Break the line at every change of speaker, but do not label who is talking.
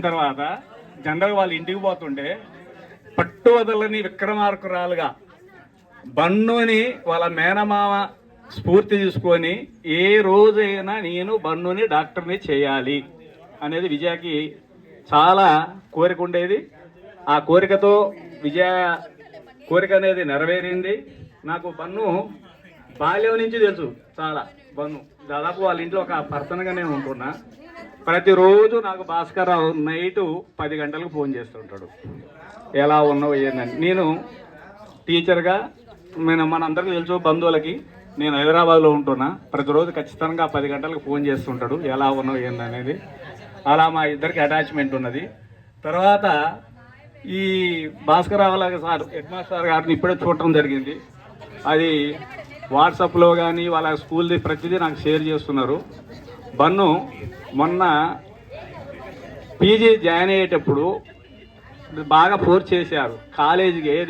తర్వాత జనరల్ వాళ్ళ ఇంటికి పోతుంటే పట్టు వదలని విక్రమార్కురాలుగా బన్నుని వాళ్ళ మేనమామ స్ఫూర్తి తీసుకొని ఏ రోజైనా నేను బన్నుని డాక్టర్ని చేయాలి అనేది విజయకి చాలా కోరిక ఉండేది. ఆ కోరికతో విజయ కోరిక అనేది నెరవేరింది. నాకు బన్ను బాల్యం నుంచి తెలుసు, చాలా బన్ను దాదాపు వాళ్ళ ఇంట్లో ఒక పర్సన్గా నేను ఉంటున్నా. ప్రతిరోజు నాకు భాస్కర్ రావు నైటు 10 గంటలకు ఫోన్ చేస్తుంటాడు, ఎలా ఉన్నావు ఏందని. నేను టీచర్గా మనందరికీ తెలుసు, బంధువులకి నేను హైదరాబాద్లో ఉంటున్నా. ప్రతిరోజు ఖచ్చితంగా 10 గంటలకు ఫోన్ చేస్తుంటాడు, ఎలా ఉన్నావు ఏందనేది. అలా మా ఇద్దరికి అటాచ్మెంట్ ఉన్నది. తర్వాత ఈ Bhaskar Rao sir head master గారిని ఇప్పుడే చూడటం జరిగింది. అది వాట్సాప్లో కానీ వాళ్ళ స్కూల్ది ప్రతిదీ నాకు షేర్ చేస్తున్నారు. బన్ను మొన్న పీజీ జాయిన్ అయ్యేటప్పుడు బాగా ఫోర్స్ చేశారు కాలేజీకి. ఏది